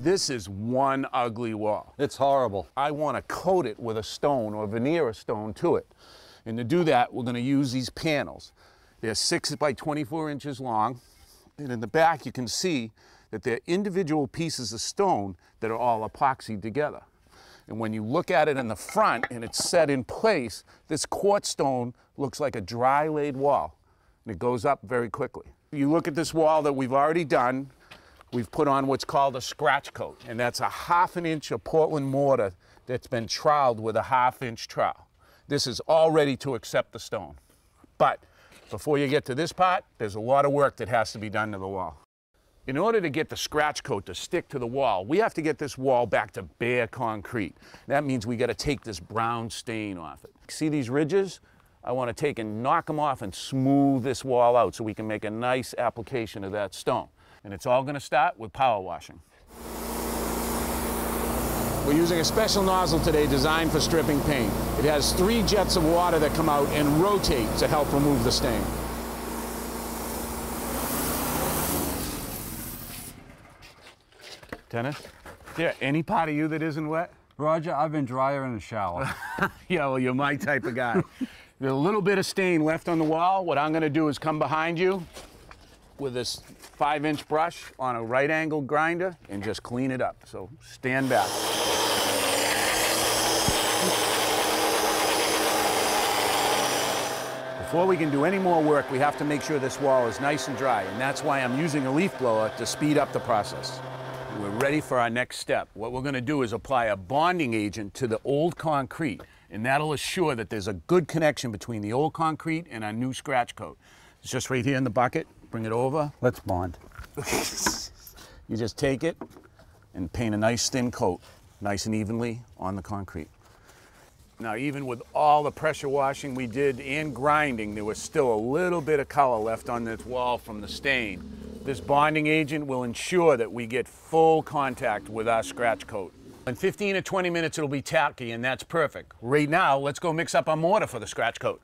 This is one ugly wall. It's horrible. I want to coat it with a stone or veneer a stone to it. And to do that, we're going to use these panels. They're 6 by 24 inches long. And in the back, you can see that they're individual pieces of stone that are all epoxied together. And when you look at it in the front and it's set in place, this quartz stone looks like a dry laid wall. And it goes up very quickly. You look at this wall that we've already done, we've put on what's called a scratch coat. And that's a 1/2 inch of Portland mortar that's been troweled with a 1/2 inch trowel. This is all ready to accept the stone. But before you get to this part, there's a lot of work that has to be done to the wall. In order to get the scratch coat to stick to the wall, we have to get this wall back to bare concrete. That means we got to take this brown stain off it. See these ridges? I want to take and knock them off and smooth this wall out so we can make a nice application of that stone. And it's all going to start with power washing. We're using a special nozzle today designed for stripping paint. It has 3 jets of water that come out and rotate to help remove the stain. Dennis, is there any part of you that isn't wet? Roger, I've been drier in the shower. Yeah, well, you're my type of guy. There's a little bit of stain left on the wall. What I'm going to do is come behind you with this 5-inch brush on a right angle grinder and just clean it up. So stand back. Before we can do any more work, we have to make sure this wall is nice and dry, and that's why I'm using a leaf blower to speed up the process. We're ready for our next step. What we're going to do is apply a bonding agent to the old concrete, and that'll assure that there's a good connection between the old concrete and our new scratch coat. It's just right here in the bucket. Bring it over. Let's bond. You just take it and paint a nice thin coat, nice and evenly on the concrete. Now, even with all the pressure washing we did and grinding, there was still a little bit of color left on this wall from the stain. This bonding agent will ensure that we get full contact with our scratch coat. In 15 or 20 minutes, it'll be tacky, and that's perfect. Right now, let's go mix up our mortar for the scratch coat.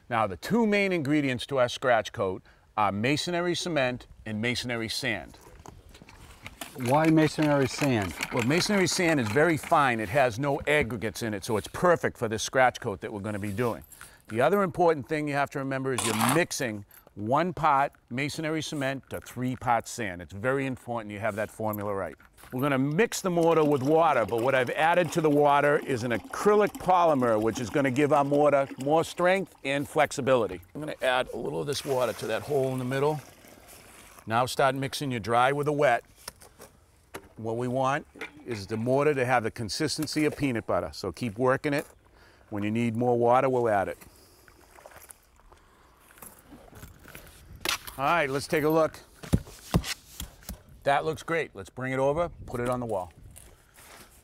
Now, the 2 main ingredients to our scratch coat are masonry cement and masonry sand. Why masonry sand? Well, masonry sand is very fine. It has no aggregates in it, so it's perfect for this scratch coat that we're going to be doing. The other important thing you have to remember is you're mixing 1 part masonry cement to 3 parts sand. It's very important you have that formula right. We're going to mix the mortar with water, but what I've added to the water is an acrylic polymer, which is going to give our mortar more strength and flexibility. I'm going to add a little of this water to that hole in the middle. Now start mixing your dry with the wet. What we want is the mortar to have the consistency of peanut butter, so keep working it. When you need more water, we'll add it. All right, let's take a look. That looks great. Let's bring it over, put it on the wall.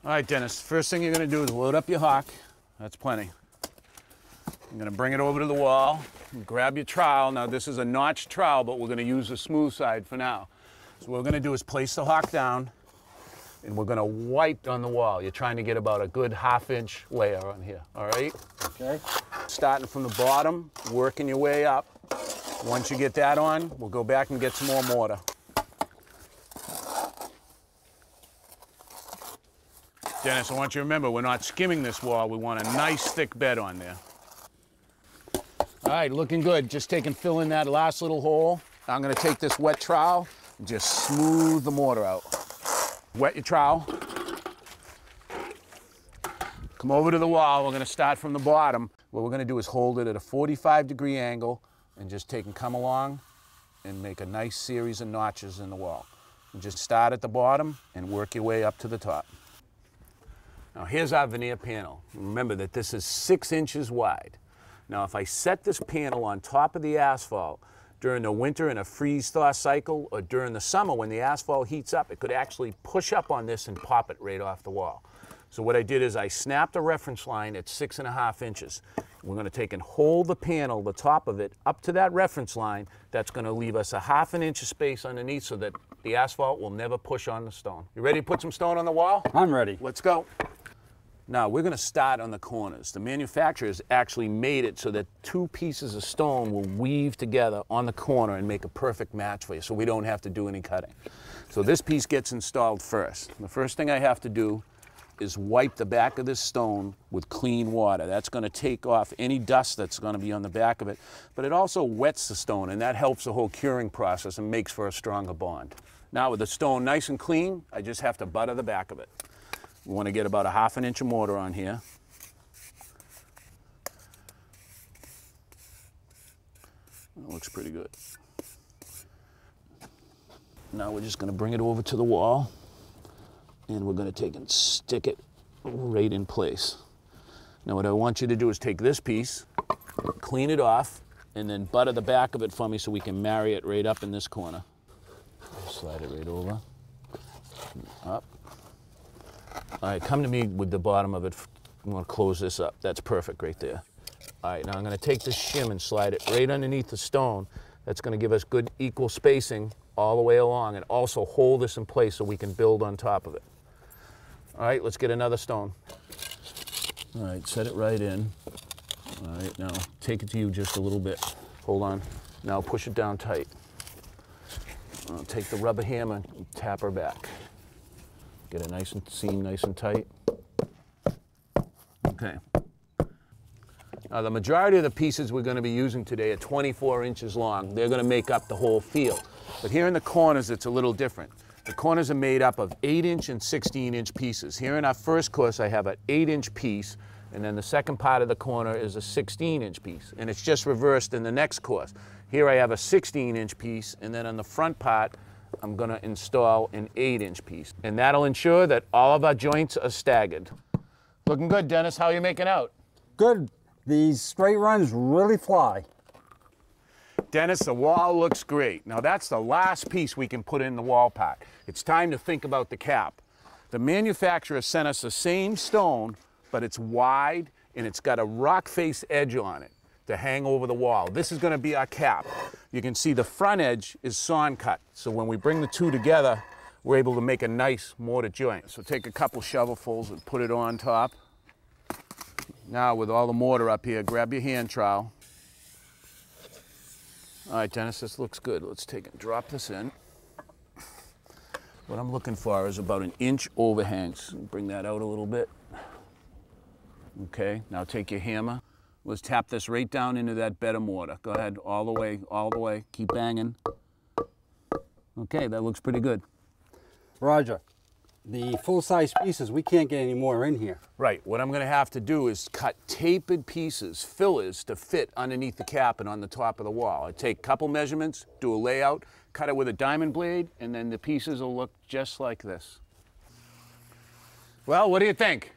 All right, Dennis, first thing you're going to do is load up your hawk. That's plenty. I'm going to bring it over to the wall and grab your trowel. Now, this is a notched trowel, but we're going to use the smooth side for now. So what we're going to do is place the hawk down, and we're going to wipe on the wall. You're trying to get about a good 1/2 inch layer on here, all right? Okay. Starting from the bottom, working your way up. Once you get that on, we'll go back and get some more mortar. Dennis, I want you to remember, we're not skimming this wall. We want a nice thick bed on there. All right, looking good. Just fill in that last little hole. I'm going to take this wet trowel and just smooth the mortar out. Wet your trowel. Come over to the wall. We're going to start from the bottom. What we're going to do is hold it at a 45-degree angle and just take and come along and make a nice series of notches in the wall. And just start at the bottom and work your way up to the top. Now here's our veneer panel. Remember that this is 6 inches wide. Now if I set this panel on top of the asphalt during the winter in a freeze-thaw cycle, or during the summer when the asphalt heats up, it could actually push up on this and pop it right off the wall. So what I did is I snapped a reference line at 6.5 inches. We're going to take and hold the panel, the top of it, up to that reference line. That's going to leave us a 1/2 inch of space underneath so that the asphalt will never push on the stone. You ready to put some stone on the wall? I'm ready. Let's go. Now we're going to start on the corners. The manufacturers actually made it so that two pieces of stone will weave together on the corner and make a perfect match for you, so we don't have to do any cutting. So this piece gets installed first. The first thing I have to do is wipe the back of this stone with clean water. That's going to take off any dust that's going to be on the back of it, but it also wets the stone, and that helps the whole curing process and makes for a stronger bond. Now with the stone nice and clean, I just have to butter the back of it. We want to get about a 1/2 inch of mortar on here. That looks pretty good. Now we're just going to bring it over to the wall, and we're going to take and stick it right in place. Now what I want you to do is take this piece, clean it off, and then butter the back of it for me so we can marry it right up in this corner. Slide it right over, up. All right, come to me with the bottom of it. I'm going to close this up. That's perfect right there. All right, now I'm going to take this shim and slide it right underneath the stone. That's going to give us good equal spacing all the way along and also hold this in place so we can build on top of it. All right, let's get another stone. All right, set it right in. All right, now take it to you just a little bit. Hold on. Now push it down tight. I'll take the rubber hammer and tap her back. Get it nice and seam nice and tight. Okay. Now the majority of the pieces we're going to be using today are 24 inches long. They're going to make up the whole field. But here in the corners it's a little different. The corners are made up of 8-inch and 16-inch pieces. Here in our first course I have an 8-inch piece, and then the second part of the corner is a 16-inch piece. And it's just reversed in the next course. Here I have a 16-inch piece, and then on the front part I'm going to install an 8-inch piece. And that'll ensure that all of our joints are staggered. Looking good, Dennis. How are you making out? Good. These straight runs really fly. Dennis, the wall looks great. Now that's the last piece we can put in the wall part. It's time to think about the cap. The manufacturer sent us the same stone, but it's wide and it's got a rock face edge on it to hang over the wall. This is going to be our cap. You can see the front edge is sawn cut, so when we bring the two together, we're able to make a nice mortar joint. So take a couple shovelfuls and put it on top. Now with all the mortar up here, grab your hand trowel. All right, Dennis, this looks good. Let's take and drop this in. What I'm looking for is about 1 inch overhang. So bring that out a little bit. Okay, now take your hammer. Let's tap this right down into that bed of mortar. Go ahead, all the way, keep banging. Okay, that looks pretty good. Roger, the full-size pieces, we can't get any more in here. Right, what I'm gonna have to do is cut tapered pieces, fillers, to fit underneath the cap and on the top of the wall. I take a couple measurements, do a layout, cut it with a diamond blade, and then the pieces will look just like this. Well, what do you think?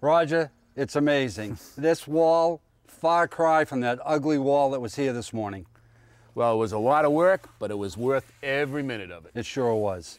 Roger, it's amazing. This wall, far cry from that ugly wall that was here this morning. Well, it was a lot of work, but it was worth every minute of it. It sure was.